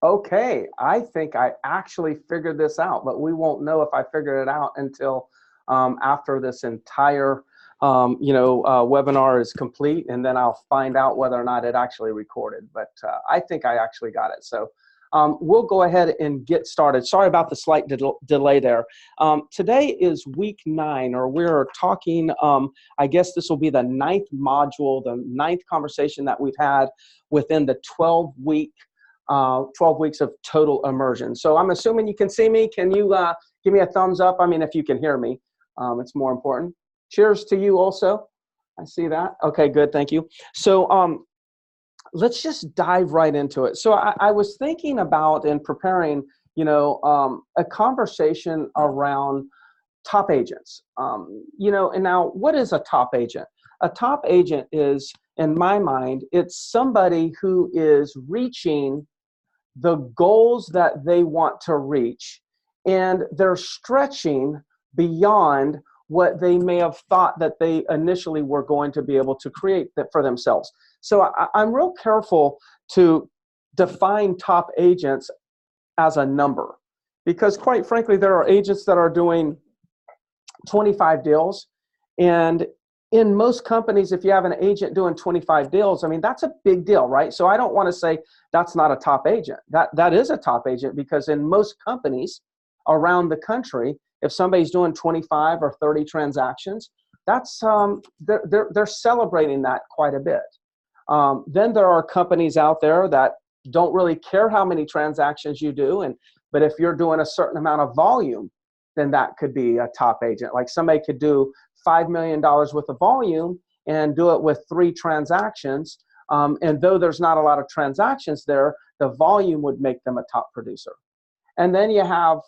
Okay, I think I actually figured this out, but we won't know if I figured it out until after this entire webinar is complete, and then I'll find out whether or not it actually recorded. But I think I actually got it. So we'll go ahead and get started. Sorry about the slight delay there. Today is week 9, or we're talking, I guess this will be the 9th module, the 9th conversation that we've had within the 12 weeks of total immersion. So I'm assuming you can see me. Can you give me a thumbs up? I mean, if you can hear me, it's more important. Cheers to you also. I see that. Okay, good. Thank you. So let's just dive right into it. So I was thinking about and preparing, a conversation around top agents. And now what is a top agent? A top agent is, in my mind, it's somebody who is reaching the goals that they want to reach, and they're stretching beyond what they may have thought that they initially were going to be able to create that for themselves. So I'm real careful to define top agents as a number, because quite frankly, there are agents that are doing 25 deals, and in most companies, if you have an agent doing 25 deals, I mean, that's a big deal, right? So I don't want to say that's not a top agent. That is a top agent, because in most companies around the country, if somebody's doing 25 or 30 transactions, that's they're celebrating that quite a bit. Then there are companies out there that don't really care how many transactions you do, but if you're doing a certain amount of volume, then that could be a top agent. Like somebody could do $5 million worth of volume and do it with 3 transactions. And though there's not a lot of transactions there, the volume would make them a top producer. And then you have,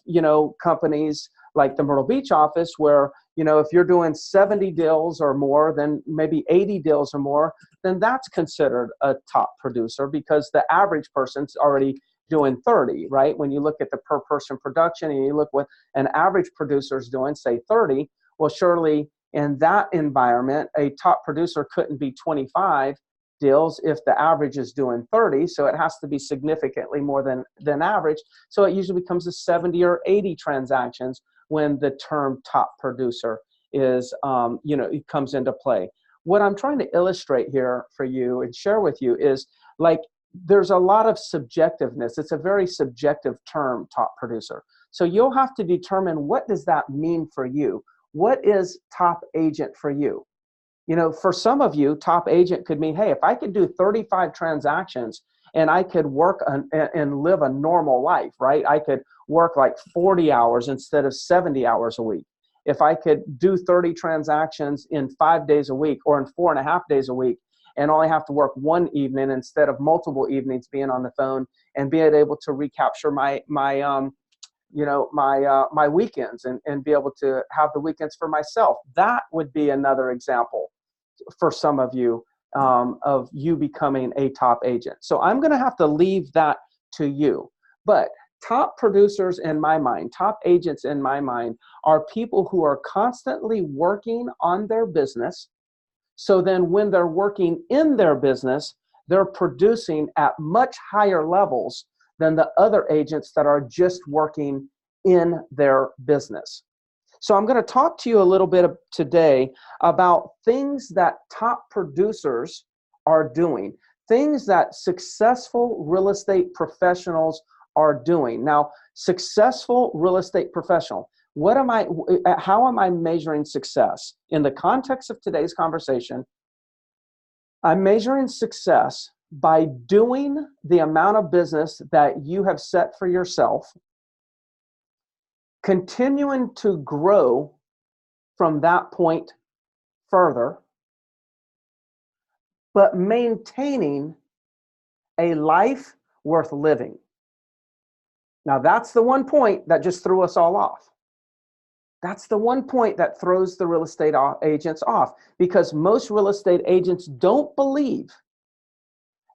companies like the Myrtle Beach office where, if you're doing 70 deals or more, then maybe 80 deals or more, then that's considered a top producer, because the average person's already doing 30, right? When you look at the per person production and you look what an average producer is doing, say 30, well, surely in that environment, a top producer couldn't be 25 deals if the average is doing 30. So it has to be significantly more than average. So it usually becomes a 70 or 80 transactions when the term top producer is, it comes into play. What I'm trying to illustrate here for you and share with you is, like, there's a lot of subjectiveness. It's a very subjective term, top producer. So you'll have to determine, what does that mean for you? What is top agent for you? For some of you, top agent could mean, hey, if I could do 35 transactions and I could work and live a normal life, right? I could work like 40 hours instead of 70 hours a week. If I could do 30 transactions in 5 days a week or in 4.5 days a week, and only have to work one evening instead of multiple evenings being on the phone, and being able to recapture my weekends and be able to have the weekends for myself. That would be another example for some of you of you becoming a top agent. So I'm going to have to leave that to you. But top producers in my mind, top agents in my mind, are people who are constantly working on their business. So then when they're working in their business, they're producing at much higher levels than the other agents that are just working in their business. So I'm going to talk to you a little bit today about things that top producers are doing, things that successful real estate professionals are doing. Now, successful real estate professional, how am I measuring success? In the context of today's conversation, I'm measuring success by doing the amount of business that you have set for yourself, continuing to grow from that point further, but maintaining a life worth living. Now, that's the one point that just threw us all off. That's the one point that throws the real estate agents off, because most real estate agents don't believe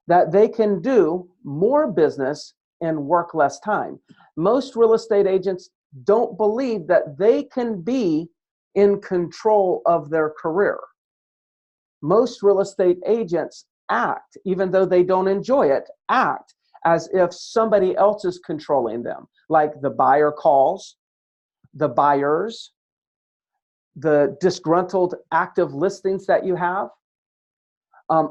that they can do more business and work less time. Most real estate agents don't believe that they can be in control of their career. Most real estate agents act, even though they don't enjoy it, act as if somebody else is controlling them, like the buyer calls, the buyers, the disgruntled active listings that you have,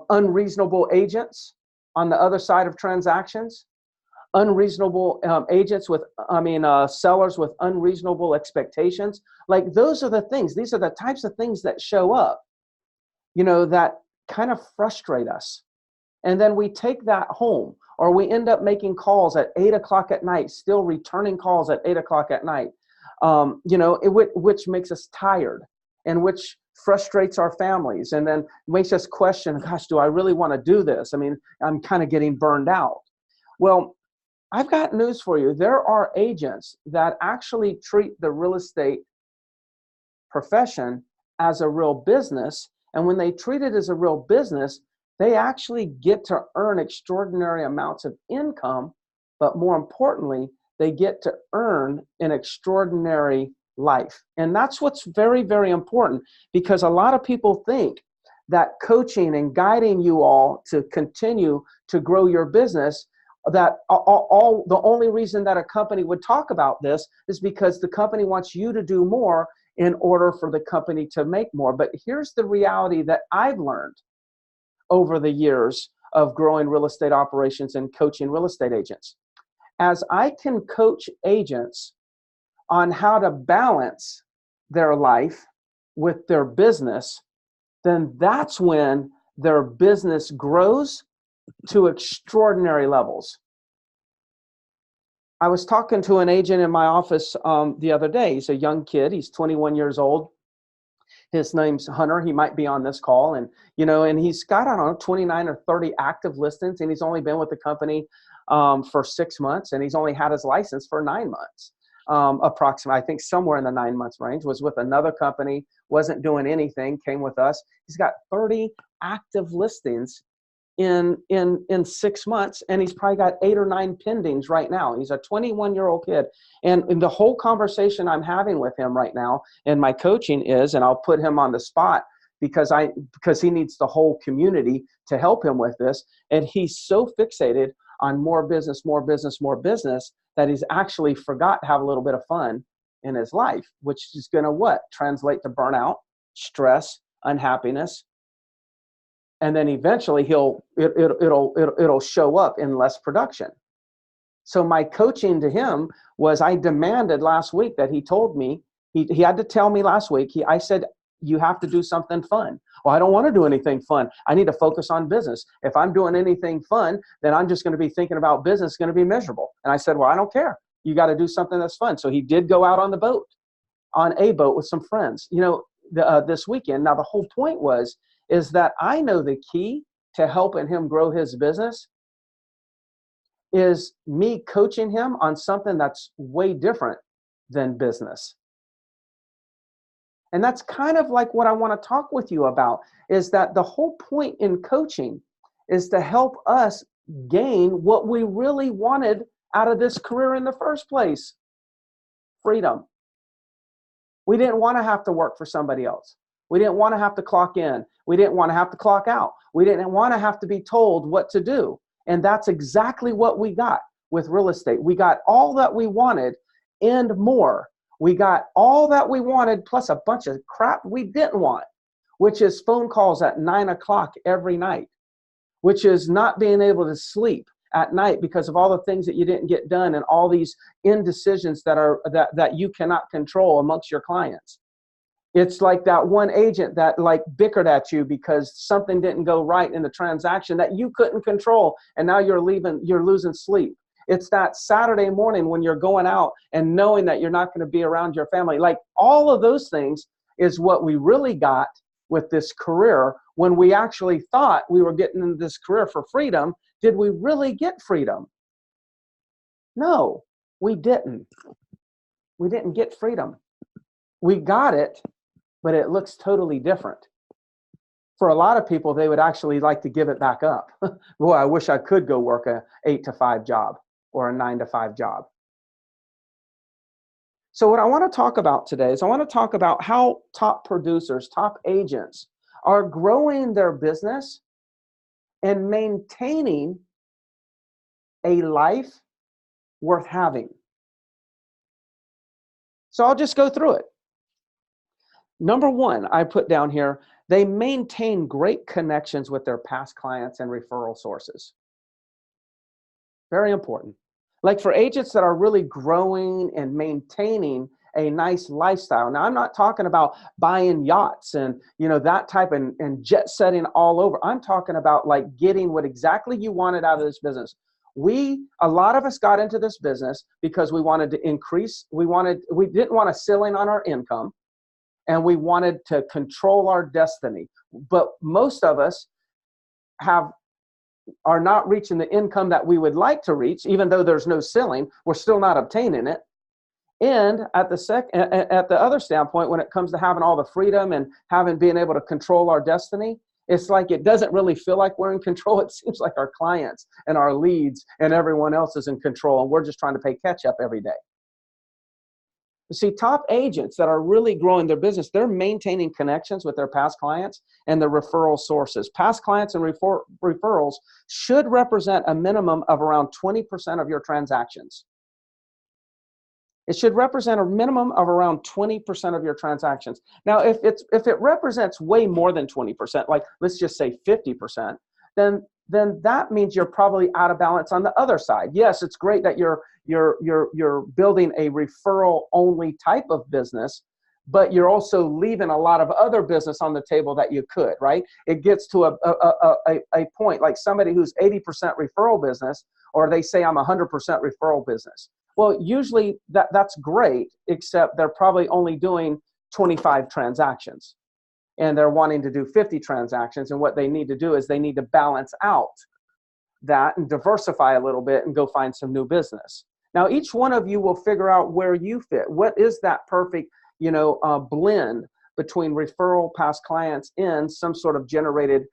unreasonable agents on the other side of transactions, unreasonable agents with, sellers with unreasonable expectations. Like, those are the things, these are the types of things that show up, that kind of frustrate us. And then we take that home, or we end up making calls at 8 o'clock at night, still returning calls at 8 o'clock at night, which makes us tired, and which frustrates our families, and then makes us question, gosh, do I really want to do this? I mean, I'm kind of getting burned out. Well, I've got news for you. There are agents that actually treat the real estate profession as a real business. And when they treat it as a real business, they actually get to earn extraordinary amounts of income. But more importantly, they get to earn an extraordinary life. And that's what's very, very important, because a lot of people think that coaching and guiding you all to continue to grow your business, that the only reason that a company would talk about this is because the company wants you to do more in order for the company to make more. But here's the reality that I've learned over the years of growing real estate operations and coaching real estate agents. As I can coach agents on how to balance their life with their business, then that's when their business grows to extraordinary levels. I was talking to an agent in my office the other day. He's a young kid. He's 21 years old. His name's Hunter. He might be on this call. And, and he's got, 29 or 30 active listings, and he's only been with the company for 6 months, and he's only had his license for 9 months. Approximately, I think somewhere in the 9 months range. Was with another company, wasn't doing anything, came with us. He's got 30 active listings in 6 months, and he's probably got 8 or 9 pendings right now. He's a 21-year-old kid. And the whole conversation I'm having with him right now in my coaching is, and I'll put him on the spot because he needs the whole community to help him with this. And he's so fixated on more business, that he's actually forgot to have a little bit of fun in his life, which is going to translate to burnout, stress, unhappiness. And then eventually it'll show up in less production. So my coaching to him was, I demanded last week that he told me, he had to tell me last week, I said, you have to do something fun. Well, I don't want to do anything fun. I need to focus on business. If I'm doing anything fun, then I'm just going to be thinking about business. It's going to be miserable. And I said, well, I don't care. You got to do something that's fun. So he did go out on a boat with some friends, this weekend. Now, the whole point is that I know the key to helping him grow his business is me coaching him on something that's way different than business. And that's kind of like what I want to talk with you about, is that the whole point in coaching is to help us gain what we really wanted out of this career in the first place: freedom. We didn't want to have to work for somebody else. We didn't want to have to clock in. We didn't want to have to clock out. We didn't want to have to be told what to do. And that's exactly what we got with real estate. We got all that we wanted and more. We got all that we wanted plus a bunch of crap we didn't want, which is phone calls at 9 o'clock every night, which is not being able to sleep at night because of all the things that you didn't get done and all these indecisions that you cannot control amongst your clients. It's like that one agent that bickered at you because something didn't go right in the transaction that you couldn't control, and now you're losing sleep. It's that Saturday morning when you're going out and knowing that you're not going to be around your family. Like, all of those things is what we really got with this career when we actually thought we were getting into this career for freedom. Did we really get freedom? No, we didn't. We didn't get freedom. We got it, but it looks totally different. For a lot of people, they would actually like to give it back up. Boy, I wish I could go work a 8-to-5 job or a 9-to-5 job. So what I want to talk about today is I want to talk about how top producers, top agents are growing their business and maintaining a life worth having. So I'll just go through it. Number one, I put down here, they maintain great connections with their past clients and referral sources. Very important. Like for agents that are really growing and maintaining a nice lifestyle. Now, I'm not talking about buying yachts and, that type and jet setting all over. I'm talking about like getting what exactly you wanted out of this business. A lot of us got into this business because we wanted to increase. We didn't want a ceiling on our income, and we wanted to control our destiny. But most of us are not reaching the income that we would like to reach, even though there's no ceiling. We're still not obtaining it. And at the other standpoint, when it comes to having all the freedom and being able to control our destiny, it's like it doesn't really feel like we're in control. It seems like our clients and our leads and everyone else is in control, and we're just trying to play catch up every day. You see, top agents that are really growing their business, they're maintaining connections with their past clients and their referral sources. Past clients and referrals should represent a minimum of around 20% of your transactions. It should represent a minimum of around 20% of your transactions. Now, if it represents way more than 20%, like let's just say 50%, then that means you're probably out of balance on the other side. Yes, it's great that you're building a referral only type of business, but you're also leaving a lot of other business on the table that you could, right? It gets to a point like somebody who's 80% referral business, or they say I'm 100% referral business. Well, usually that's great, except they're probably only doing 25 transactions and they're wanting to do 50 transactions. And what they need to do is they need to balance out that and diversify a little bit and go find some new business. Now, each one of you will figure out where you fit. What is that perfect, blend between referral, past clients, and some sort of generated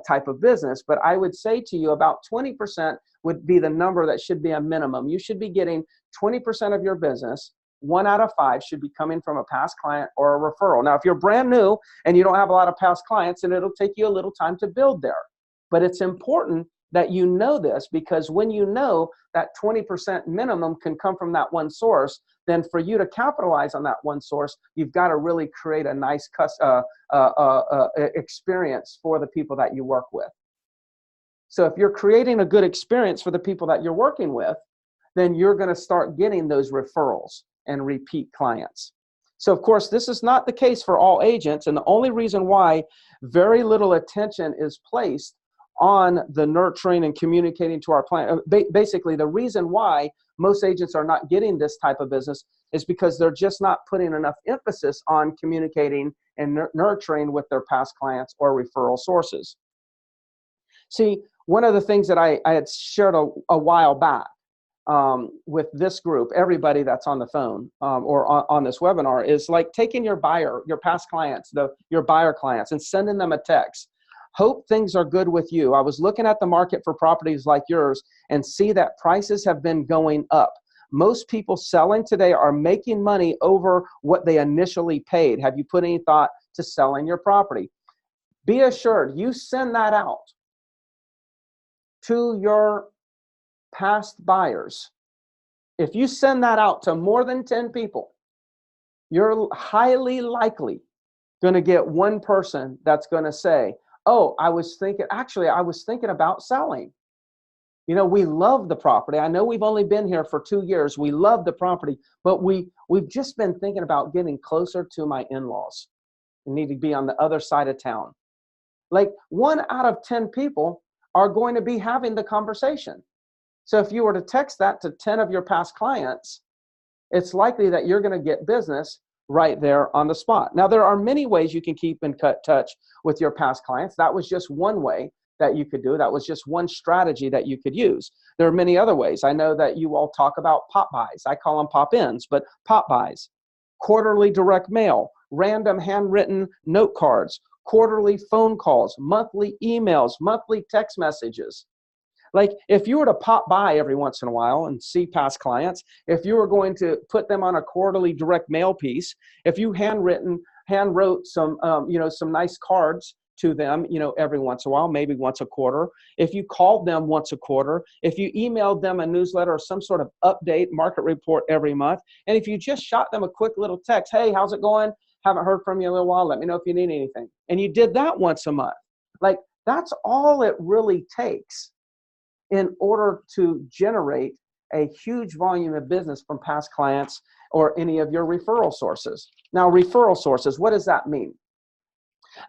type of business? But I would say to you about 20% would be the number that should be a minimum. You should be getting 20% of your business. 1 out of 5 should be coming from a past client or a referral. Now, if you're brand new and you don't have a lot of past clients, then it'll take you a little time to build there. But it's important that you know this, because when you know that 20% minimum can come from that one source, then for you to capitalize on that one source, you've got to really create a nice experience for the people that you work with. So if you're creating a good experience for the people that you're working with, then you're going to start getting those referrals and repeat clients. So of course, this is not the case for all agents. And the only reason why very little attention is placed on the nurturing and communicating to our client, basically the reason why most agents are not getting this type of business is because they're just not putting enough emphasis on communicating and nurturing with their past clients or referral sources. See, one of the things that I had shared a while back with this group, everybody that's on the phone or on this webinar, is like taking your past clients, your buyer clients, and sending them a text. Hope things are good with you. I was looking at the market for properties like yours and see that prices have been going up. Most people selling today are making money over what they initially paid. Have you put any thought to selling your property? Be assured, you send that out to your past buyers. If you send that out to more than 10 people, you're highly likely going to get one person that's going to say, oh, I was thinking about selling. We love the property. I know we've only been here for 2 years. We love the property, but we've just been thinking about getting closer to my in-laws. We need to be on the other side of town. Like 1 out of 10 people are going to be having the conversation. So if you were to text that to 10 of your past clients, it's likely that you're going to get business right there on the spot. Now, there are many ways you can keep in touch with your past clients. That was just one way that you could do. That was just one strategy that you could use. There are many other ways. I know that you all talk about pop buys. I call them pop-ins, but pop buys, quarterly direct mail, random handwritten note cards, quarterly phone calls, monthly emails, monthly text messages. Like if you were to pop by every once in a while and see past clients, if you were going to put them on a quarterly direct mail piece, if you hand wrote some, some nice cards to them, every once in a while, maybe once a quarter, if you called them once a quarter, if you emailed them a newsletter or some sort of update, market report every month, and if you just shot them a quick little text, hey, how's it going? Haven't heard from you in a little while. Let me know if you need anything. And you did that once a month. Like, that's all it really takes in order to generate a huge volume of business from past clients or any of your referral sources. Now, referral sources, what does that mean?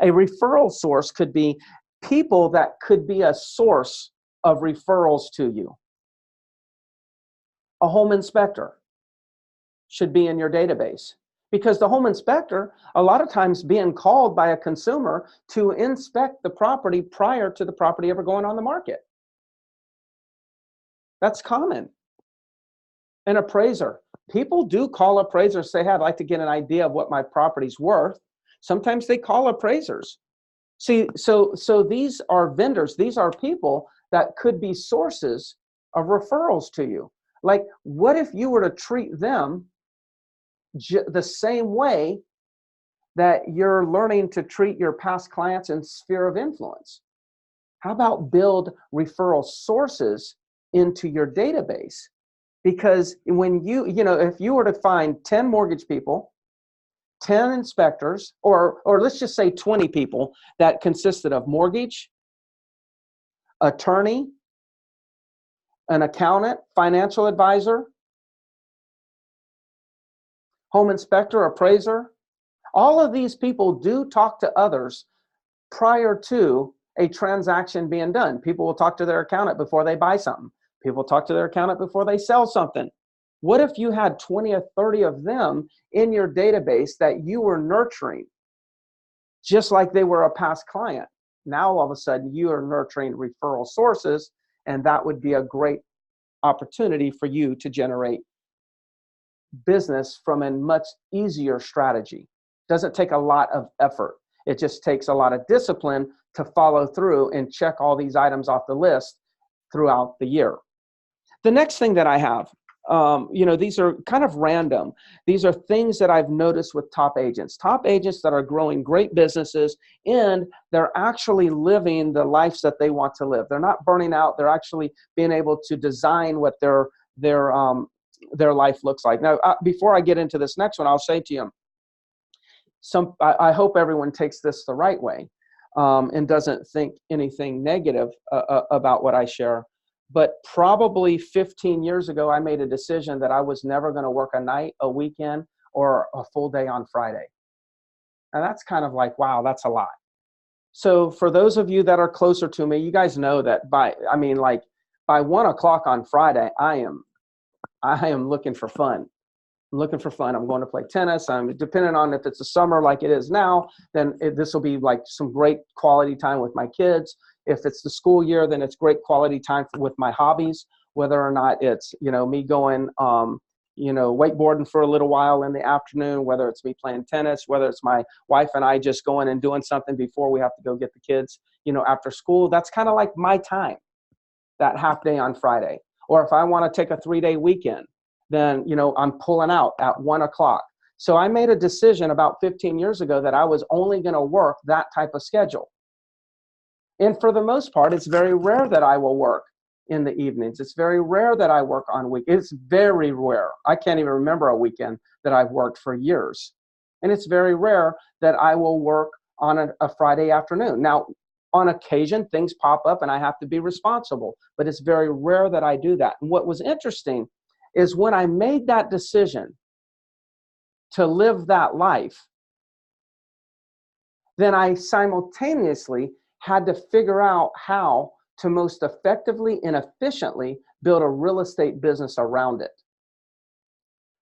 A referral source could be people that could be a source of referrals to you. A home inspector should be in your database, because the home inspector, a lot of times being called by a consumer to inspect the property prior to the property ever going on the market. That's common. An appraiser. People do call appraisers, say, hey, I'd like to get an idea of what my property's worth. Sometimes they call appraisers. See, so these are vendors. These are people that could be sources of referrals to you. Like, what if you were to treat them the same way that you're learning to treat your past clients in sphere of influence? How about build referral sources into your database? Because when if you were to find 10 mortgage people, 10 inspectors, or let's just say 20 people that consisted of mortgage, attorney, an accountant, financial advisor, home inspector, appraiser, all of these people do talk to others prior to a transaction being done. People will talk to their accountant before they buy something. People talk to their accountant before they sell something. What if you had 20 or 30 of them in your database that you were nurturing, just like they were a past client? Now, all of a sudden, you are nurturing referral sources, and that would be a great opportunity for you to generate business from a much easier strategy. Doesn't take a lot of effort. It just takes a lot of discipline to follow through and check all these items off the list throughout the year. The next thing that I have, these are kind of random. These are things that I've noticed with top agents that are growing great businesses, and they're actually living the lives that they want to live. They're not burning out. They're actually being able to design what their life looks like. Now, before I get into this next one, I'll say to you, I hope everyone takes this the right way and doesn't think anything negative about what I share. But probably 15 years ago, I made a decision that I was never going to work a night, a weekend, or a full day on Friday. And that's kind of like, wow, that's a lot. So for those of you that are closer to me, you guys know that by 1 o'clock on Friday, I am looking for fun. I'm looking for fun. I'm going to play tennis. I'm depending on if it's the summer like it is now, then this will be like some great quality time with my kids. If it's the school year, then it's great quality time with my hobbies, whether or not it's, me going, wakeboarding for a little while in the afternoon, whether it's me playing tennis, whether it's my wife and I just going and doing something before we have to go get the kids, after school. That's kind of like my time, that half day on Friday. Or if I want to take a 3-day weekend, then, I'm pulling out at 1 o'clock. So I made a decision about 15 years ago that I was only going to work that type of schedule. And for the most part, it's very rare that I will work in the evenings. It's very rare that I work on weekends. It's very rare. I can't even remember a weekend that I've worked for years. And it's very rare that I will work on a Friday afternoon. Now, on occasion, things pop up and I have to be responsible, but it's very rare that I do that. And what was interesting is when I made that decision to live that life, then I simultaneously had to figure out how to most effectively and efficiently build a real estate business around it.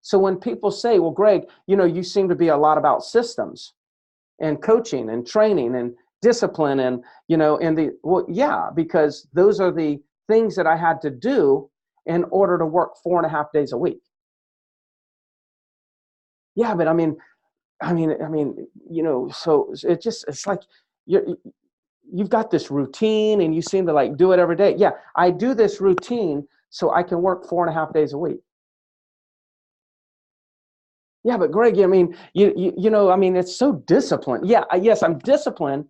So when people say, well, Greg, you seem to be a lot about systems and coaching and training and discipline and, yeah, because those are the things that I had to do in order to work 4.5 days a week. Yeah, but so it's like you've got this routine and you seem to do it every day. Yeah, I do this routine so I can work 4.5 days a week. Yeah, but Greg, it's so disciplined. Yeah, yes, I'm disciplined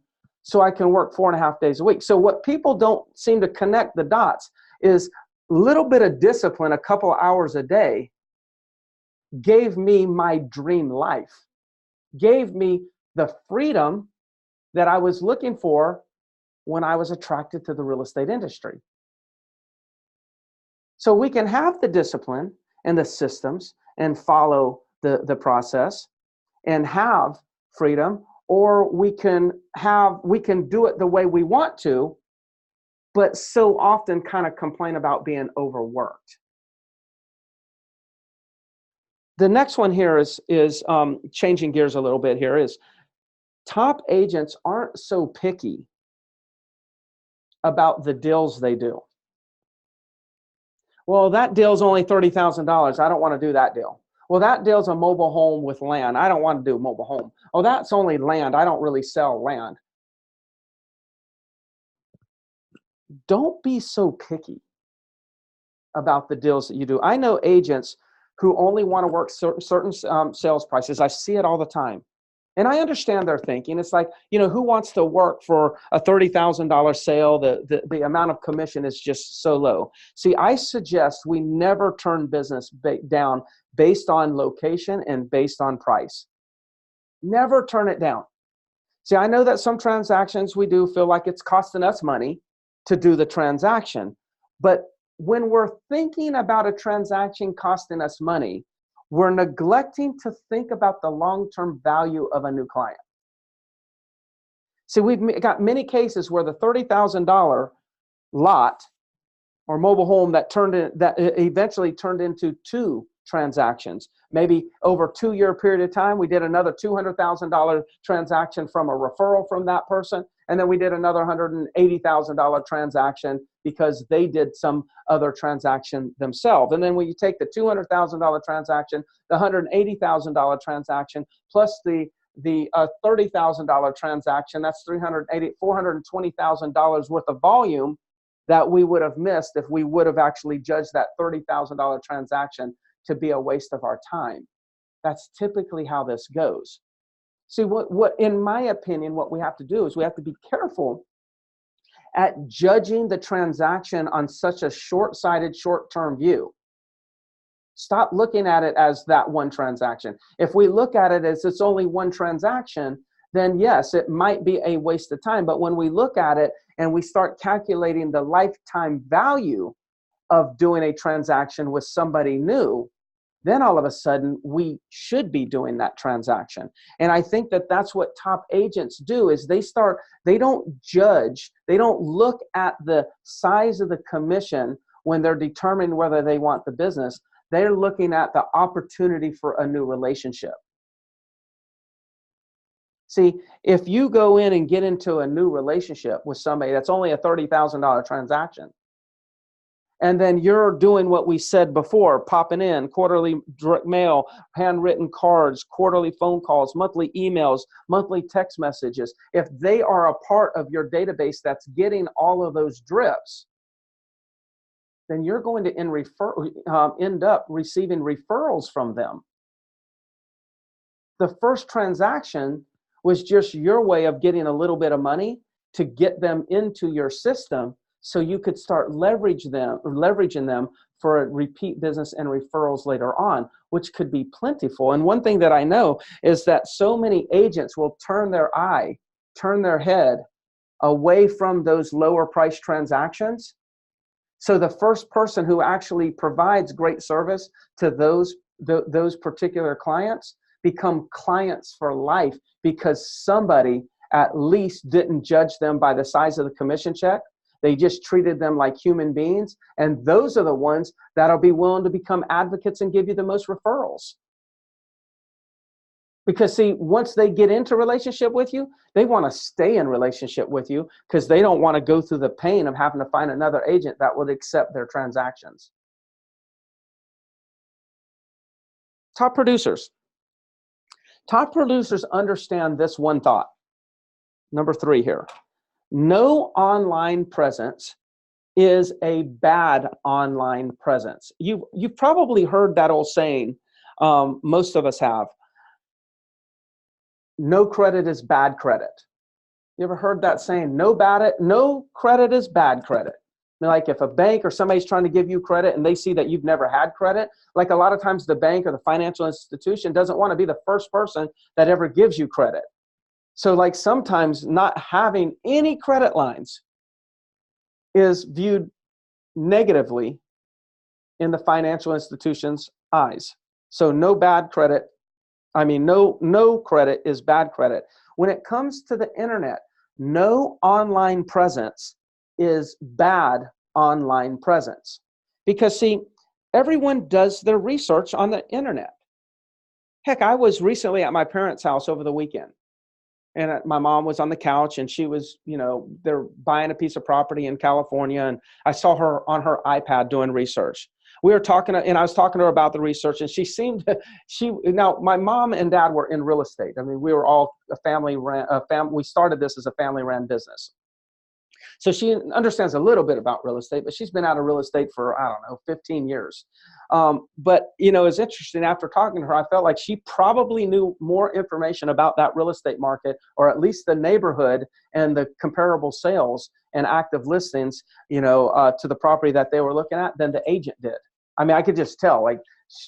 so I can work 4.5 days a week. So what people don't seem to connect the dots is a little bit of discipline, a couple hours a day, gave me my dream life, gave me the freedom that I was looking for when I was attracted to the real estate industry. So we can have the discipline and the systems and follow the process and have freedom, or we can do it the way we want to, but so often kind of complain about being overworked. The next one here is changing gears a little bit here, is top agents aren't so picky about the deals they do. Well, that deal's only $30,000. I don't want to do that deal. Well, that deal's a mobile home with land. I don't want to do a mobile home. Oh, that's only land. I don't really sell land. Don't be so picky about the deals that you do. I know agents who only want to work certain sales prices. I see it all the time. And I understand their thinking. It's like, who wants to work for a $30,000 sale? The amount of commission is just so low. See, I suggest we never turn business down based on location and based on price. Never turn it down. See, I know that some transactions we do feel like it's costing us money to do the transaction. But when we're thinking about a transaction costing us money, we're neglecting to think about the long-term value of a new client. See, we've got many cases where the $30,000 lot or mobile home that eventually turned into 2 transactions. Maybe over a 2-year period of time, we did another $200,000 transaction from a referral from that person. And then we did another $180,000 transaction because they did some other transaction themselves. And then when you take the $200,000 transaction, the $180,000 transaction, plus the $30,000 transaction, that's $420,000 worth of volume that we would have missed if we would have actually judged that $30,000 transaction to be a waste of our time. That's typically how this goes. See, what in my opinion, what we have to do is we have to be careful at judging the transaction on such a short-sighted, short-term view. Stop looking at it as that one transaction. If we look at it as it's only one transaction, then yes, it might be a waste of time. But when we look at it and we start calculating the lifetime value of doing a transaction with somebody new, then all of a sudden we should be doing that transaction. And I think that that's what top agents do, is they don't judge, they don't look at the size of the commission when they're determining whether they want the business. They're looking at the opportunity for a new relationship. See, if you go in and get into a new relationship with somebody that's only a $30,000 transaction, and then you're doing what we said before, popping in quarterly direct mail, handwritten cards, quarterly phone calls, monthly emails, monthly text messages. If they are a part of your database that's getting all of those drips, then you're going to end up receiving referrals from them. The first transaction was just your way of getting a little bit of money to get them into your system, so you could start leveraging them for a repeat business and referrals later on, which could be plentiful. And one thing that I know is that so many agents will turn their head away from those lower price transactions. So the first person who actually provides great service to those particular clients become clients for life, because somebody at least didn't judge them by the size of the commission check. They just treated them like human beings. And those are the ones that'll be willing to become advocates and give you the most referrals. Because see, once they get into relationship with you, they want to stay in relationship with you, because they don't want to go through the pain of having to find another agent that would accept their transactions. Top producers. Top producers understand this one thought. Number 3 here. No online presence is a bad online presence. You've probably heard that old saying, most of us have. No credit is bad credit. You ever heard that saying, no credit is bad credit? Like if a bank or somebody's trying to give you credit and they see that you've never had credit, like a lot of times the bank or the financial institution doesn't want to be the first person that ever gives you credit. So like sometimes not having any credit lines is viewed negatively in the financial institution's eyes. So no credit is bad credit. When it comes to the internet, no online presence is bad online presence. Because see, everyone does their research on the internet. Heck, I was recently at my parents' house over the weekend. And my mom was on the couch and she was, they're buying a piece of property in California. And I saw her on her iPad doing research. We were talking, and I was talking to her about the research, and now my mom and dad were in real estate. I mean, we were all we started this as a family ran business. So she understands a little bit about real estate, but she's been out of real estate for, I don't know, 15 years. But, it's interesting. After talking to her, I felt like she probably knew more information about that real estate market, or at least the neighborhood and the comparable sales and active listings, to the property that they were looking at than the agent did. I mean, I could just tell, like,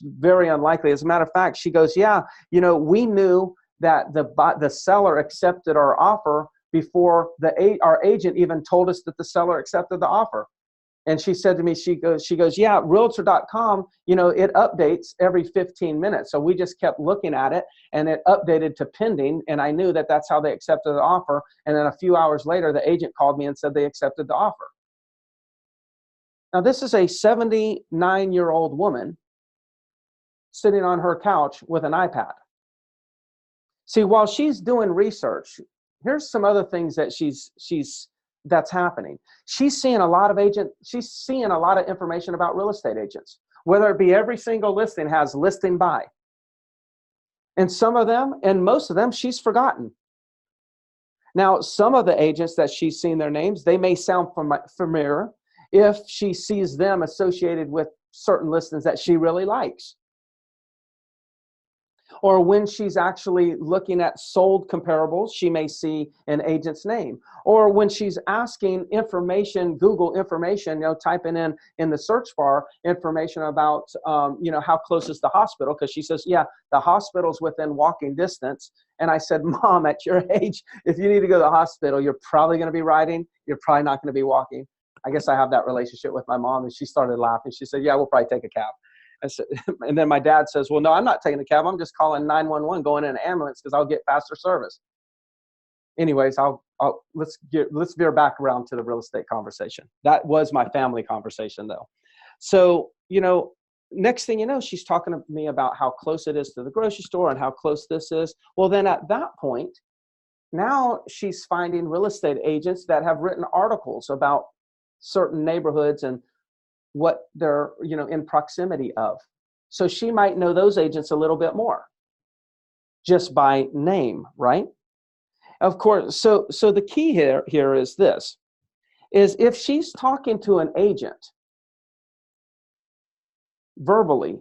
very unlikely. As a matter of fact, she goes, yeah, we knew that the seller accepted our offer before our agent even told us that the seller accepted the offer. And she said to me, she goes, yeah, realtor.com, it updates every 15 minutes. So we just kept looking at it and it updated to pending. And I knew that that's how they accepted the offer. And then a few hours later, the agent called me and said they accepted the offer. Now, this is a 79-year-old woman sitting on her couch with an iPad. See, while she's doing research, here's some other things that that's happening. She's seeing a lot of information about real estate agents, whether it be every single listing has listing by. And most of them, she's forgotten. Now, some of the agents that she's seen their names, they may sound familiar if she sees them associated with certain listings that she really likes. Or when she's actually looking at sold comparables, she may see an agent's name. Or when she's asking information, Google information, typing in the search bar information about, how close is the hospital? Because she says, yeah, the hospital's within walking distance. And I said, Mom, at your age, if you need to go to the hospital, you're probably going to be riding. You're probably not going to be walking. I guess I have that relationship with my mom. And she started laughing. She said, yeah, we'll probably take a cab. And then my dad says, well, no, I'm not taking a cab. I'm just calling 911, going in an ambulance because I'll get faster service. Anyways, let's veer back around to the real estate conversation. That was my family conversation though. So, next thing you know, she's talking to me about how close it is to the grocery store and how close this is. Well, then at that point, now she's finding real estate agents that have written articles about certain neighborhoods and what they're, in proximity of. So she might know those agents a little bit more just by name, right? Of course. So the key here is this, is if she's talking to an agent verbally,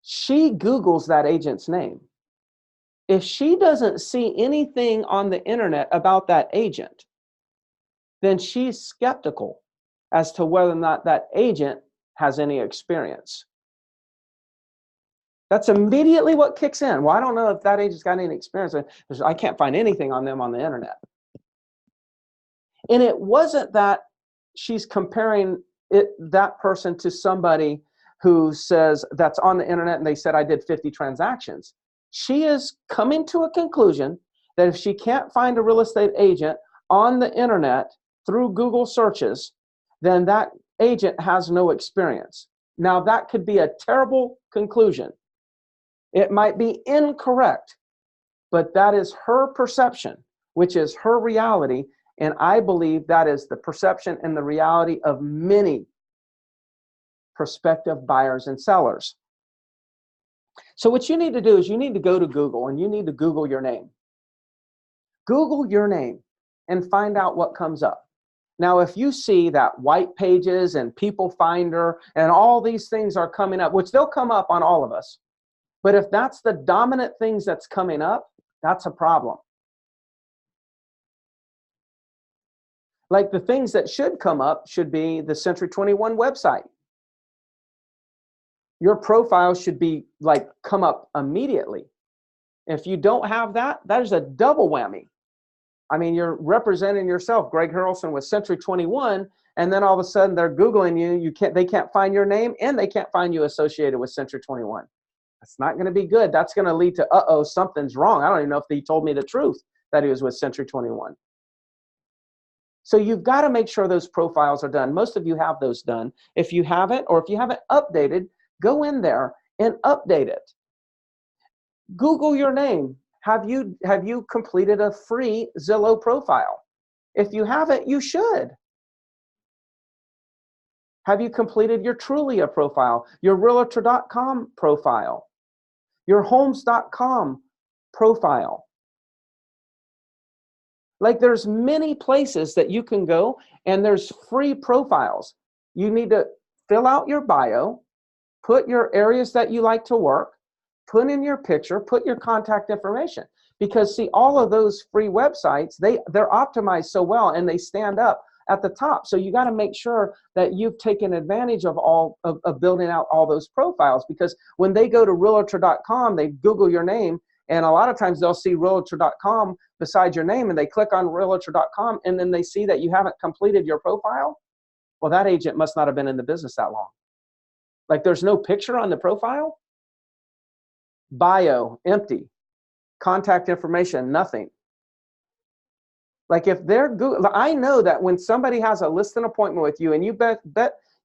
she Googles that agent's name. If she doesn't see anything on the internet about that agent, then she's skeptical as to whether or not that agent has any experience. That's immediately what kicks in. Well, I don't know if that agent's got any experience. I can't find anything on them on the internet. And it wasn't that she's comparing that person to somebody who says that's on the internet and they said I did 50 transactions. She is coming to a conclusion that if she can't find a real estate agent on the internet through Google searches, then that agent has no experience. Now, that could be a terrible conclusion. It might be incorrect, but that is her perception, which is her reality. And I believe that is the perception and the reality of many prospective buyers and sellers. So what you need to do is you need to go to Google and you need to Google your name. Google your name and find out what comes up. Now, if you see that White Pages and People Finder and all these things are coming up, which they'll come up on all of us, but if that's the dominant things that's coming up, that's a problem. Like the things that should come up should be the Century 21 website. Your profile should be like come up immediately. If you don't have that, that is a double whammy. I mean, you're representing yourself, Greg Harrelson with Century 21, and then all of a sudden they're Googling you. They can't find your name, and they can't find you associated with Century 21. That's not going to be good. That's going to lead to, uh-oh, something's wrong. I don't even know if he told me the truth that he was with Century 21. So you've got to make sure those profiles are done. Most of you have those done. If you haven't, or if you haven't updated, go in there and update it. Google your name. Have you completed a free Zillow profile? If you haven't, you should. Have you completed your Trulia profile, your Realtor.com profile, your Homes.com profile? Like there's many places that you can go and there's free profiles. You need to fill out your bio, put your areas that you like to work, put in your picture, put your contact information. Because see, all of those free websites, they're optimized so well and they stand up at the top. So you got to make sure that you've taken advantage of all of building out all those profiles, because when they go to realtor.com, they Google your name, and a lot of times they'll see realtor.com beside your name and they click on realtor.com and then they see that you haven't completed your profile. Well, that agent must not have been in the business that long. Like there's no picture on the profile, bio, empty, contact information, nothing. Like if they're Google, I know that when somebody has a listing appointment with you, and you bet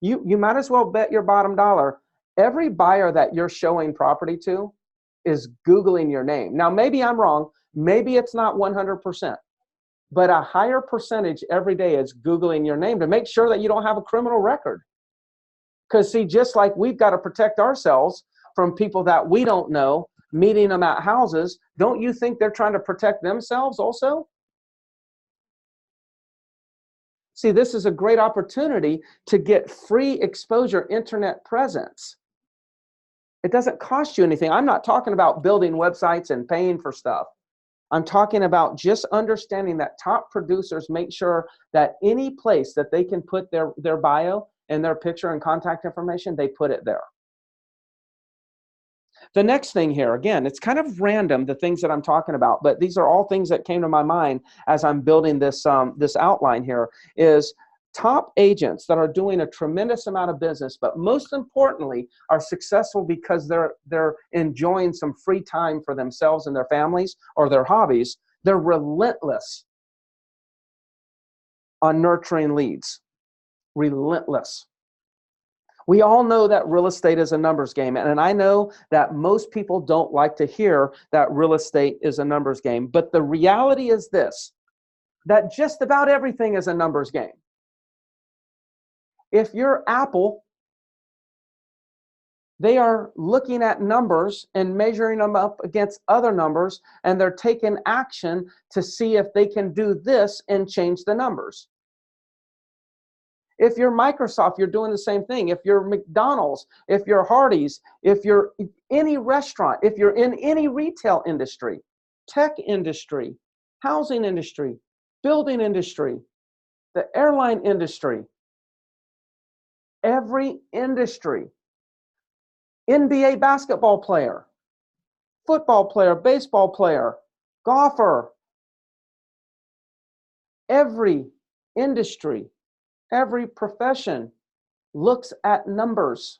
you might as well bet your bottom dollar, every buyer that you're showing property to is Googling your name. Now, maybe I'm wrong. Maybe it's not 100%, but a higher percentage every day is Googling your name to make sure that you don't have a criminal record. Because see, just like we've got to protect ourselves from people that we don't know, meeting them at houses, don't you think they're trying to protect themselves also? See, this is a great opportunity to get free exposure internet presence. It doesn't cost you anything. I'm not talking about building websites and paying for stuff. I'm talking about just understanding that top producers make sure that any place that they can put their bio and their picture and contact information, they put it there. The next thing here, again, it's kind of random, the things that I'm talking about, but these are all things that came to my mind as I'm building this, this outline here, is top agents that are doing a tremendous amount of business, but most importantly, are successful because they're enjoying some free time for themselves and their families or their hobbies. They're relentless on nurturing leads. Relentless. We all know that real estate is a numbers game, and I know that most people don't like to hear that real estate is a numbers game, but the reality is this, that just about everything is a numbers game. If you're Apple, they are looking at numbers and measuring them up against other numbers, and they're taking action to see if they can do this and change the numbers. If you're Microsoft, you're doing the same thing. If you're McDonald's, if you're Hardee's, if you're any restaurant, if you're in any retail industry, tech industry, housing industry, building industry, the airline industry, every industry, NBA basketball player, football player, baseball player, golfer, every industry, every profession looks at numbers,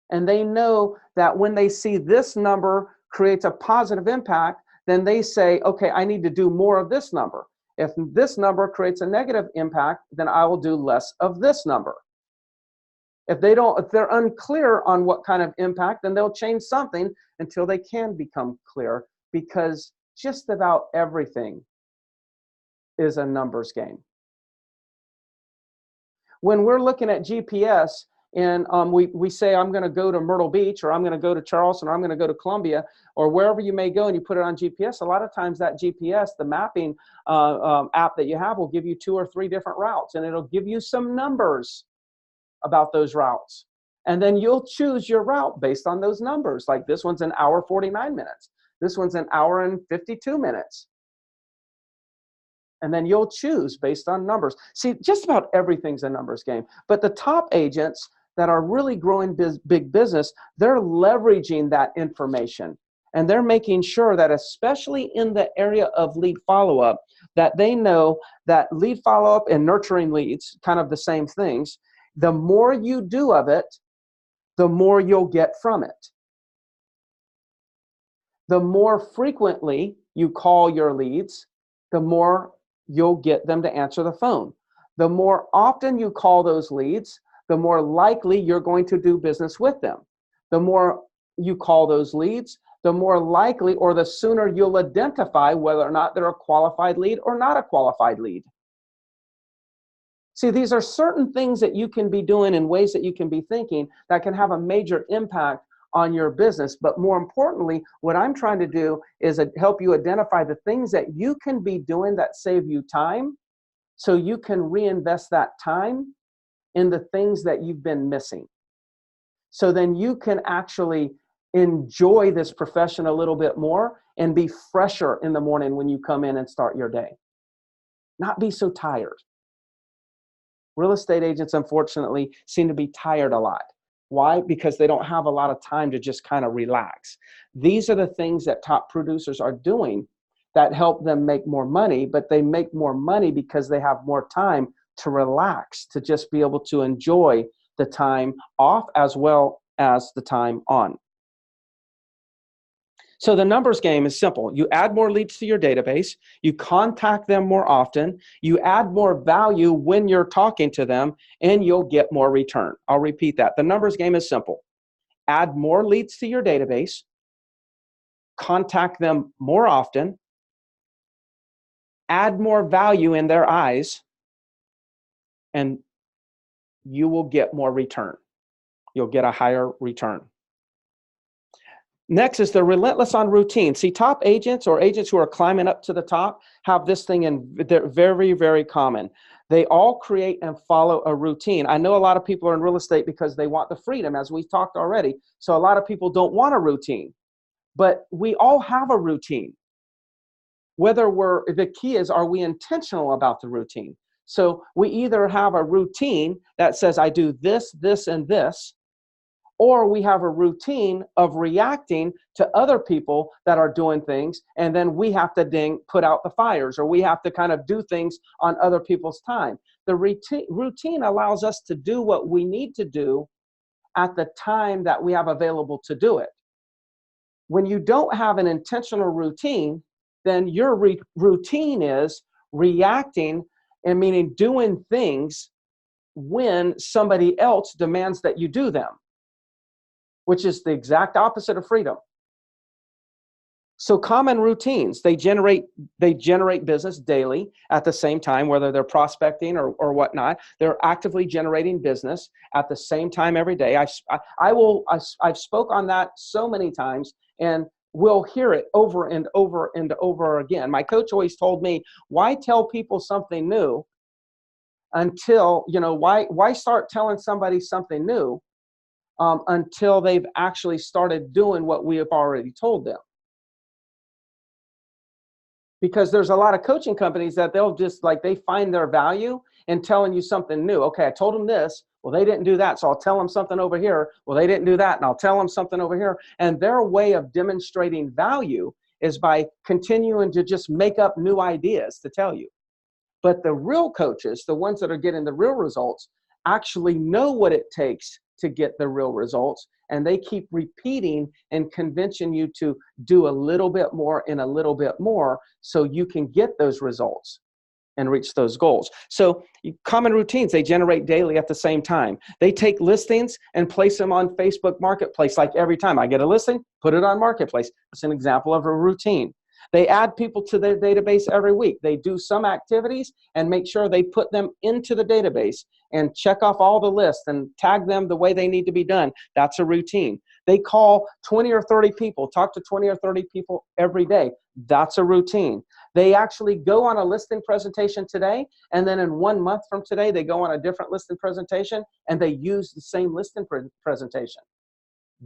and they know that when they see this number creates a positive impact, then they say, okay, I need to do more of this number. If this number creates a negative impact, then I will do less of this number. If they're unclear on what kind of impact, then they'll change something until they can become clear, because just about everything is a numbers game. When we're looking at GPS and we say, I'm going to go to Myrtle Beach, or I'm going to go to Charleston, or I'm going to go to Columbia, or wherever you may go, and you put it on GPS, a lot of times that GPS, the mapping app that you have, will give you 2 or 3 different routes, and it'll give you some numbers about those routes. And then you'll choose your route based on those numbers. Like this one's an hour 49 minutes. This one's an hour and 52 minutes. And then you'll choose based on numbers. See, just about everything's a numbers game. But the top agents that are really growing big business, they're leveraging that information. And they're making sure that, especially in the area of lead follow-up, that they know that lead follow-up and nurturing leads, kind of the same things, the more you do of it, the more you'll get from it. The more frequently you call your leads, the more you'll get them to answer the phone. The more often you call those leads, the more likely you're going to do business with them. The more you call those leads, the more likely, or the sooner you'll identify whether or not they're a qualified lead or not a qualified lead. See, these are certain things that you can be doing in ways that you can be thinking that can have a major impact on your business. But more importantly, what I'm trying to do is help you identify the things that you can be doing that save you time, so you can reinvest that time in the things that you've been missing. So then you can actually enjoy this profession a little bit more and be fresher in the morning when you come in and start your day. Not be so tired. Real estate agents, unfortunately, seem to be tired a lot. Why? Because they don't have a lot of time to just kind of relax. These are the things that top producers are doing that help them make more money, but they make more money because they have more time to relax, to just be able to enjoy the time off as well as the time on. So the numbers game is simple. You add more leads to your database, you contact them more often, you add more value when you're talking to them, and you'll get more return. I'll repeat that. The numbers game is simple. Add more leads to your database, contact them more often, add more value in their eyes, and you will get more return. You'll get a higher return. Next is the relentless on routine. See, top agents or agents who are climbing up to the top have this thing, and they're very, very common. They all create and follow a routine. I know a lot of people are in real estate because they want the freedom, as we talked already. So a lot of people don't want a routine, but we all have a routine. The key is, are we intentional about the routine? So we either have a routine that says, I do this, this, and this, or we have a routine of reacting to other people that are doing things, and then we have to put out the fires, or we have to kind of do things on other people's time. The routine allows us to do what we need to do at the time that we have available to do it. When you don't have an intentional routine, then your routine is reacting, and meaning doing things when somebody else demands that you do them, which is the exact opposite of freedom. So common routines, they generate business daily at the same time, whether they're prospecting or whatnot. They're actively generating business at the same time every day. I've spoke on that so many times, and we'll hear it over and over and over again. My coach always told me, why tell people something new until, why start telling somebody something new until they've actually started doing what we have already told them? Because there's a lot of coaching companies that they'll just they find their value in telling you something new. Okay, I told them this. Well, they didn't do that, so I'll tell them something over here. Well, they didn't do that, and I'll tell them something over here. And their way of demonstrating value is by continuing to just make up new ideas to tell you. But the real coaches, the ones that are getting the real results, actually know what it takes to get the real results, and they keep repeating and convincing you to do a little bit more and a little bit more so you can get those results and reach those goals. So common routines, they generate daily at the same time. They take listings and place them on Facebook Marketplace. Like every time I get a listing, put it on Marketplace. It's an example of a routine. They add people to their database every week. They do some activities and make sure they put them into the database and check off all the lists and tag them the way they need to be done. That's a routine. They call 20 or 30 people, talk to 20 or 30 people every day. That's a routine. They actually go on a listing presentation today, and then in 1 month from today, they go on a different listing presentation, and they use the same listing presentation.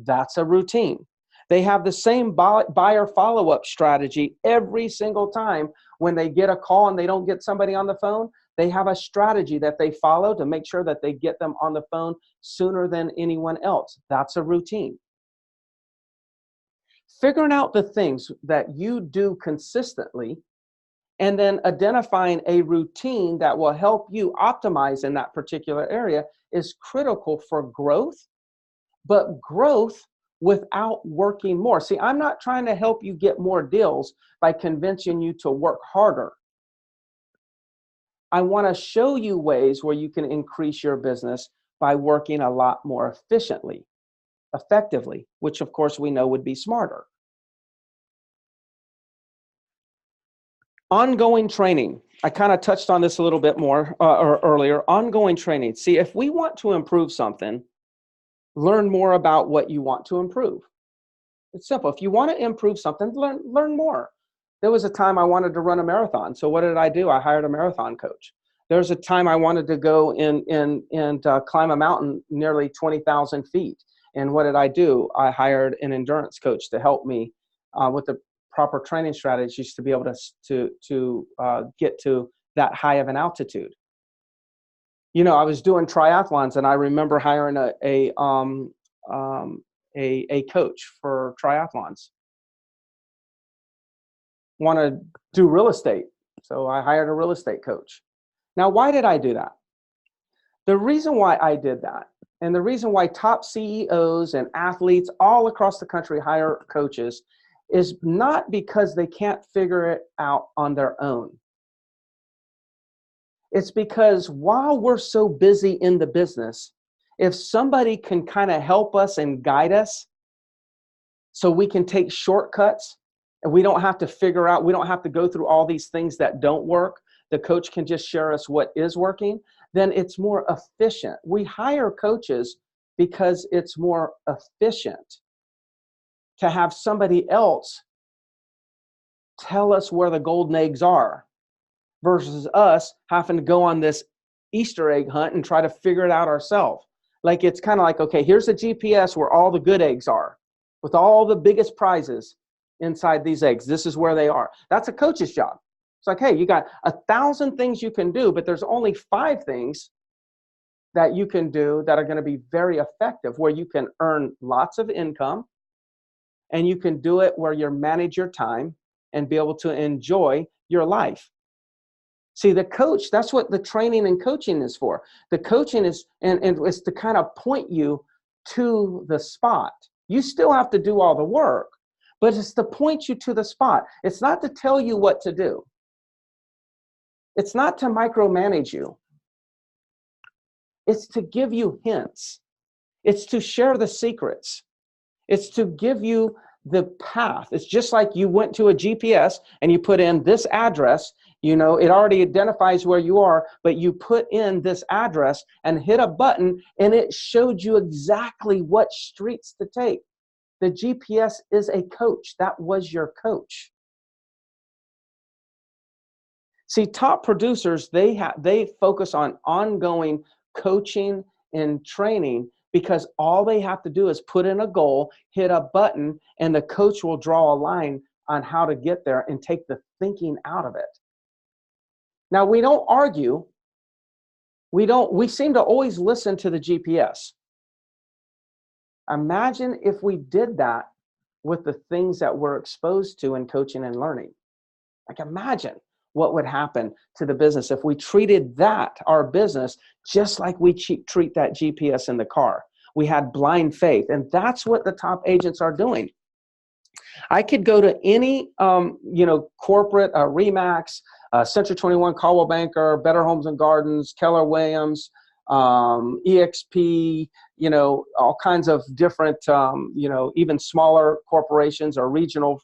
That's a routine. They have the same buyer follow-up strategy every single time. When they get a call and they don't get somebody on the phone, they have a strategy that they follow to make sure that they get them on the phone sooner than anyone else. That's a routine. Figuring out the things that you do consistently and then identifying a routine that will help you optimize in that particular area is critical for growth, but growth without working more. See, I'm not trying to help you get more deals by convincing you to work harder. I want to show you ways where you can increase your business by working a lot more efficiently, effectively, which of course we know would be smarter. Ongoing training. I kind of touched on this a little bit more earlier. Ongoing training. See, if we want to improve something, learn more about what you want to improve. It's simple. If you want to improve something, learn more. There was a time I wanted to run a marathon. So what did I do? I hired a marathon coach. There was a time I wanted to go and climb a mountain nearly 20,000 feet. And what did I do? I hired an endurance coach to help me with the proper training strategies to be able to get to that high of an altitude. You know, I was doing triathlons, and I remember hiring a coach for triathlons. Want to do real estate, so I hired a real estate coach. Now, why did I do that? The reason why I did that, and the reason why top CEOs and athletes all across the country hire coaches, is not because they can't figure it out on their own. It's because while we're so busy in the business, if somebody can kind of help us and guide us so we can take shortcuts and we don't have to figure out, we don't have to go through all these things that don't work, the coach can just share us what is working, then it's more efficient. We hire coaches because it's more efficient to have somebody else tell us where the golden eggs are versus us having to go on this Easter egg hunt and try to figure it out ourselves. Like, it's kind of like, okay, here's a GPS where all the good eggs are with all the biggest prizes inside these eggs. This is where they are. That's a coach's job. It's like, hey, you got 1,000 things you can do, but there's only 5 things that you can do that are going to be very effective, where you can earn lots of income, and you can do it where you manage your time and be able to enjoy your life. See, the coach, that's what the training and coaching is for. The coaching is, and is to kind of point you to the spot. You still have to do all the work, but it's to point you to the spot. It's not to tell you what to do. It's not to micromanage you. It's to give you hints. It's to share the secrets. It's to give you the path. It's just like you went to a GPS and you put in this address. You know, it already identifies where you are, but you put in this address and hit a button and it showed you exactly what streets to take. The GPS is a coach. That was your coach. See, top producers, they focus on ongoing coaching and training because all they have to do is put in a goal, hit a button, and the coach will draw a line on how to get there and take the thinking out of it. Now, we don't argue. We seem to always listen to the GPS. Imagine if we did that with the things that we're exposed to in coaching and learning. Like, imagine what would happen to the business if we treated that, our business, just like we treat that GPS in the car. We had blind faith, and that's what the top agents are doing. I could go to any, corporate, Remax, Century 21, Caldwell Banker, Better Homes and Gardens, Keller Williams, EXP, all kinds of different, even smaller corporations or regional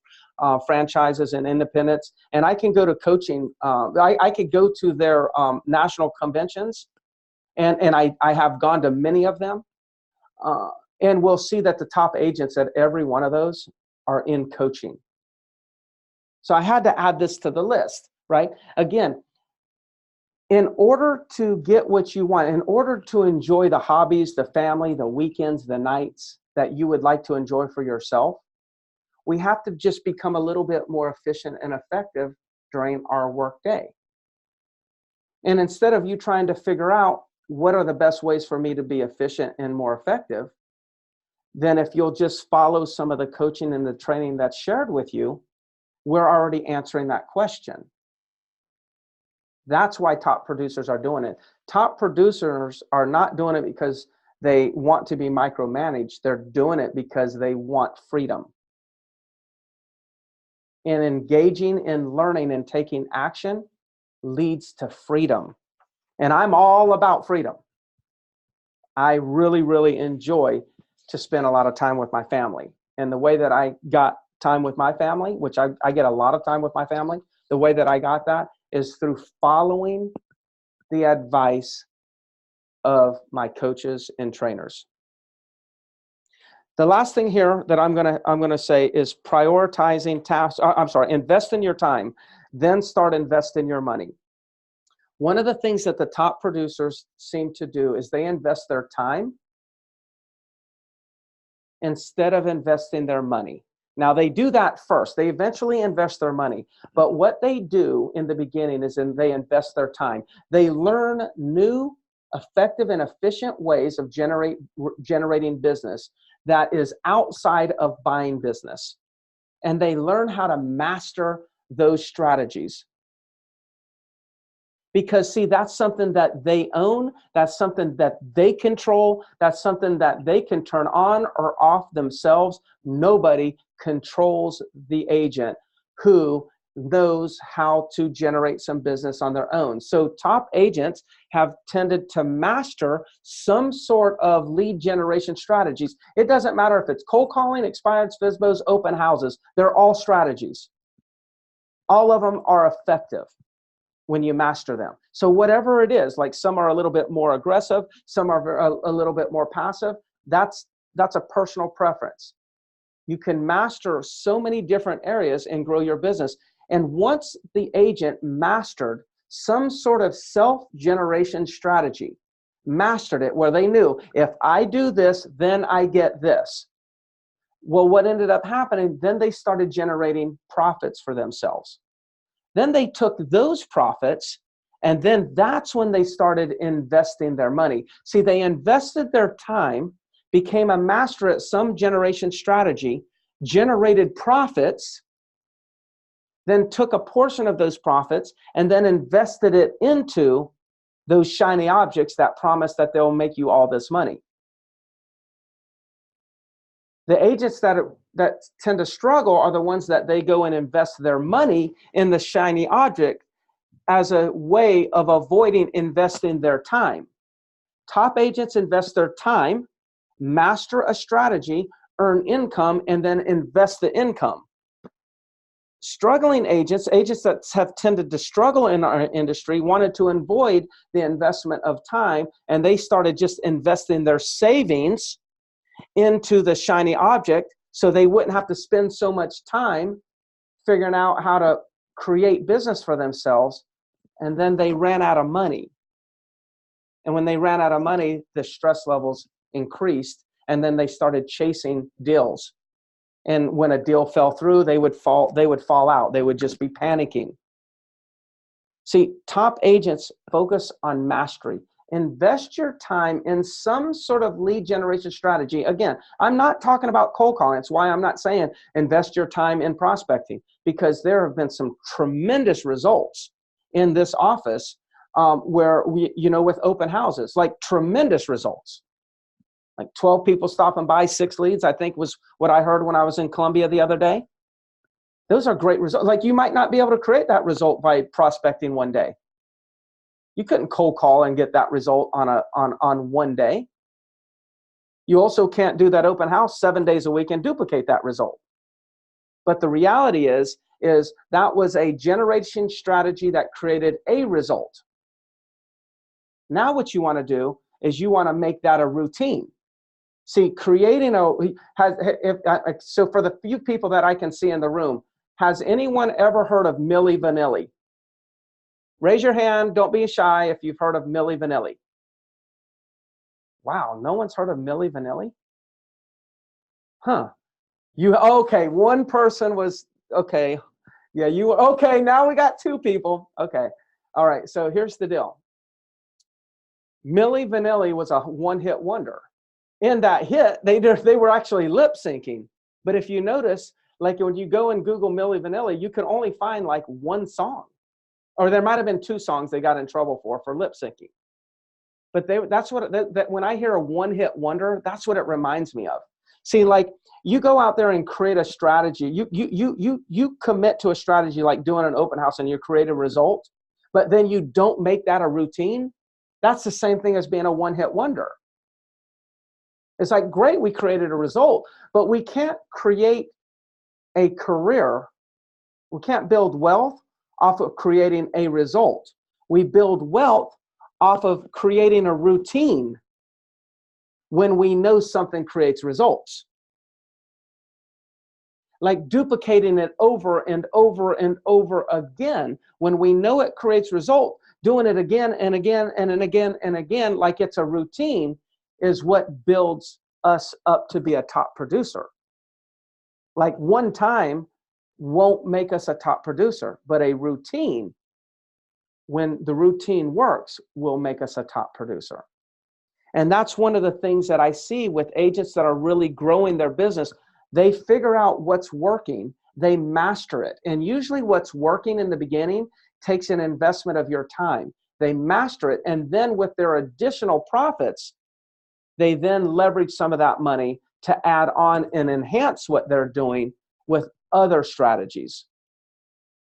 franchises and independents. And I can go to coaching. I could go to their national conventions, and I have gone to many of them. And we'll see that the top agents at every one of those are in coaching. So I had to add this to the list, right? Again, in order to get what you want, in order to enjoy the hobbies, the family, the weekends, the nights that you would like to enjoy for yourself, we have to just become a little bit more efficient and effective during our work day. And instead of you trying to figure out what are the best ways for me to be efficient and more effective, then if you'll just follow some of the coaching and the training that's shared with you, we're already answering that question. That's why top producers are doing it. Top producers are not doing it because they want to be micromanaged. They're doing it because they want freedom. And engaging in learning and taking action leads to freedom. And I'm all about freedom. I really, really enjoy to spend a lot of time with my family. And the way that I got time with my family, which I get a lot of time with my family, the way that I got that is through following the advice of my coaches and trainers. The last thing here that I'm gonna say is prioritizing tasks. Invest in your time, then start investing your money. One of the things that the top producers seem to do is they invest their time instead of investing their money. Now, they do that first. They eventually invest their money. But what they do in the beginning is they invest their time. They learn new, effective, and efficient ways of generating business that is outside of buying business. And they learn how to master those strategies. Because, see, that's something that they own. That's something that they control. That's something that they can turn on or off themselves. Nobody controls the agent who knows how to generate some business on their own. So top agents have tended to master some sort of lead generation strategies. It doesn't matter if it's cold calling, expired FSBOs, open houses. They're all strategies. All of them are effective when you master them. So whatever it is, like some are a little bit more aggressive, some are a little bit more passive, that's a personal preference. You can master so many different areas and grow your business. And once the agent mastered some sort of self-generation strategy, mastered it where they knew, if I do this, then I get this. Well, what ended up happening, then they started generating profits for themselves. Then they took those profits, and then that's when they started investing their money. See, they invested their time, became a master at some generation strategy, generated profits, then took a portion of those profits and then invested it into those shiny objects that promise that they'll make you all this money. The agents that tend to struggle are the ones that they go and invest their money in the shiny object as a way of avoiding investing their time. Top agents invest their time, master a strategy, earn income, and then invest the income. Struggling agents that have tended to struggle in our industry, wanted to avoid the investment of time, and they started just investing their savings into the shiny object so they wouldn't have to spend so much time figuring out how to create business for themselves. And then they ran out of money. And when they ran out of money, the stress levels increased, and then they started chasing deals. And when a deal fell through, they would fall out. They would just be panicking. See, top agents focus on mastery. Invest your time in some sort of lead generation strategy. Again, I'm not talking about cold calling. That's why I'm not saying invest your time in prospecting, because there have been some tremendous results in this office where with open houses, like tremendous results. Like 12 people stopping by, 6 leads, I think was what I heard when I was in Columbia the other day. Those are great results. Like, you might not be able to create that result by prospecting one day. You couldn't cold call and get that result on one day. You also can't do that open house 7 days a week and duplicate that result. But the reality is that was a generation strategy that created a result. Now what you want to do is you want to make that a routine. See, creating so for the few people that I can see in the room, has anyone ever heard of Milli Vanilli? Raise your hand. Don't be shy if you've heard of Milli Vanilli. Wow, no one's heard of Milli Vanilli? Huh. Okay, one person was, okay. Yeah, okay, now we got two people. Okay. All right, so here's the deal. Milli Vanilli was a one-hit wonder. In that hit, they were actually lip syncing. But if you notice, like when you go and Google Milli Vanilli, you can only find like one song. Or there might have been two songs they got in trouble for lip syncing. But that's what that when I hear a one-hit wonder, that's what it reminds me of. See, like you go out there and create a strategy. You commit to a strategy like doing an open house and you create a result, but then you don't make that a routine. That's the same thing as being a one-hit wonder. It's like, great, we created a result, but we can't create a career. We can't build wealth off of creating a result. We build wealth off of creating a routine when we know something creates results. Like duplicating it over and over and over again. When we know it creates result, doing it again and again and again and again, like it's a routine, is what builds us up to be a top producer. Like one time won't make us a top producer, but a routine, when the routine works, will make us a top producer. And that's one of the things that I see with agents that are really growing their business. They figure out what's working, they master it. And usually what's working in the beginning takes an investment of your time. They master it, and then with their additional profits, they then leverage some of that money to add on and enhance what they're doing with other strategies,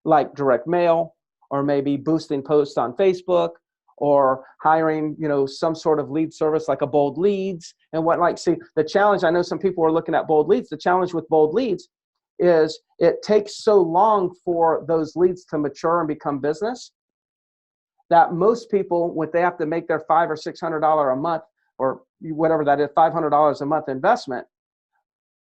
like direct mail, or maybe boosting posts on Facebook, or hiring, some sort of lead service like a Bold Leads and what. Like, see, the challenge, I know some people are looking at Bold Leads. The challenge with Bold Leads is it takes so long for those leads to mature and become business that most people, when they have to make their $500 or $600 a month, or whatever that is, $500 a month investment,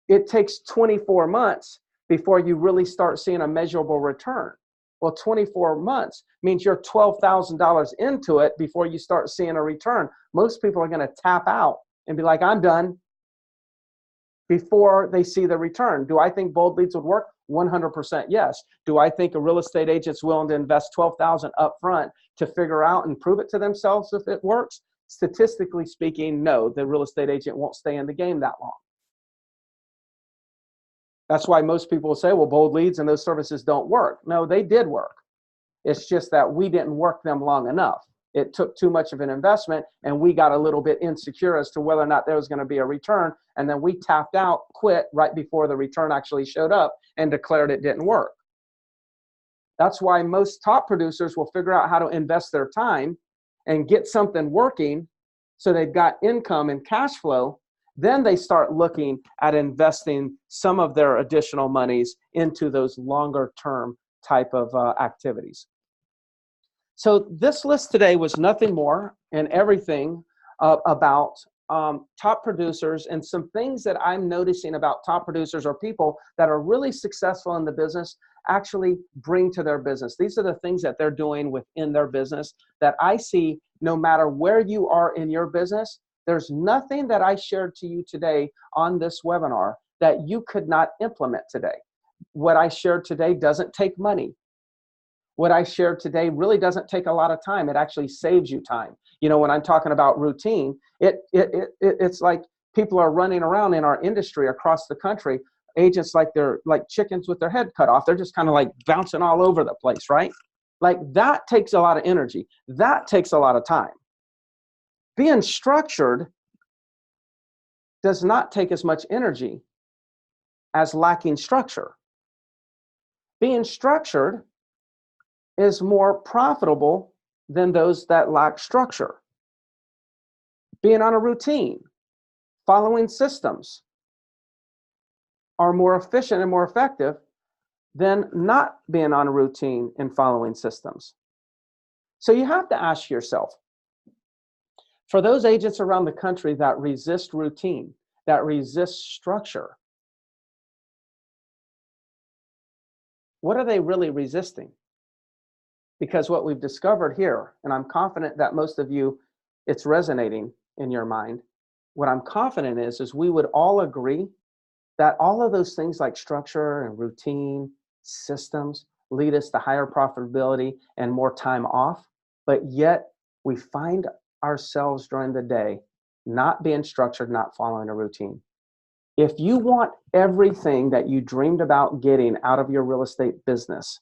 it takes 24 months before you really start seeing a measurable return. Well, 24 months means you're $12,000 into it before you start seeing a return. Most people are going to tap out and be like, I'm done, before they see the return. Do I think Bold Leads would work? 100% yes. Do I think a real estate agent's willing to invest $12,000 up front to figure out and prove it to themselves if it works? Statistically speaking, no. The real estate agent won't stay in the game that long. That's why most people will say, well, Bold Leads and those services don't work. No, they did work. It's just that we didn't work them long enough. It took too much of an investment, and we got a little bit insecure as to whether or not there was going to be a return. And then we tapped out, quit right before the return actually showed up, and declared it didn't work. That's why most top producers will figure out how to invest their time and get something working so they've got income and cash flow. Then they start looking at investing some of their additional monies into those longer term type of activities. So this list today was nothing more and everything about top producers, and some things that I'm noticing about top producers or people that are really successful in the business actually bring to their business. These are the things that they're doing within their business that I see no matter where you are in your business. There's nothing that I shared to you today on this webinar that you could not implement today. What I shared today doesn't take money. What I shared today really doesn't take a lot of time. It actually saves you time. When I'm talking about routine, it's like people are running around in our industry across the country, agents like they're like chickens with their head cut off. They're just kind of like bouncing all over the place, right? Like that takes a lot of energy. That takes a lot of time. Being structured does not take as much energy as lacking structure. Being structured is more profitable than those that lack structure. Being on a routine, following systems, are more efficient and more effective than not being on a routine and following systems. So you have to ask yourself, for those agents around the country that resist routine, that resist structure, what are they really resisting? Because what we've discovered here, and I'm confident that most of you, it's resonating in your mind. What I'm confident is we would all agree that all of those things like structure and routine, systems lead us to higher profitability and more time off, but yet we find ourselves during the day not being structured, not following a routine. If you want everything that you dreamed about getting out of your real estate business,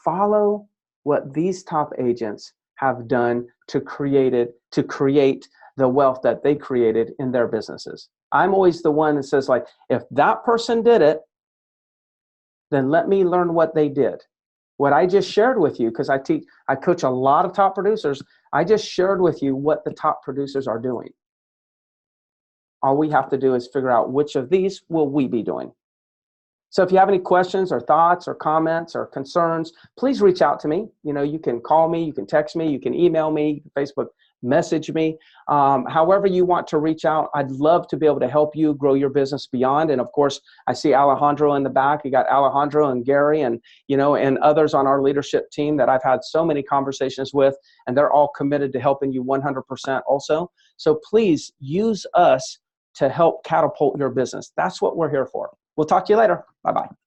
follow what these top agents have done to create the wealth that they created in their businesses. I'm always the one that says, like, if that person did it, then let me learn what they did. What I just shared with you, because I coach a lot of top producers, I just shared with you what the top producers are doing. All we have to do is figure out which of these will we be doing. So if you have any questions or thoughts or comments or concerns, please reach out to me. You know, you can call me, you can text me, you can email me, you can Facebook message me. However you want to reach out, I'd love to be able to help you grow your business beyond. And of course, I see Alejandro in the back. You got Alejandro and Gary and, you know, and others on our leadership team that I've had so many conversations with, and they're all committed to helping you 100% also. So please use us to help catapult your business. That's what we're here for. We'll talk to you later. Bye-bye.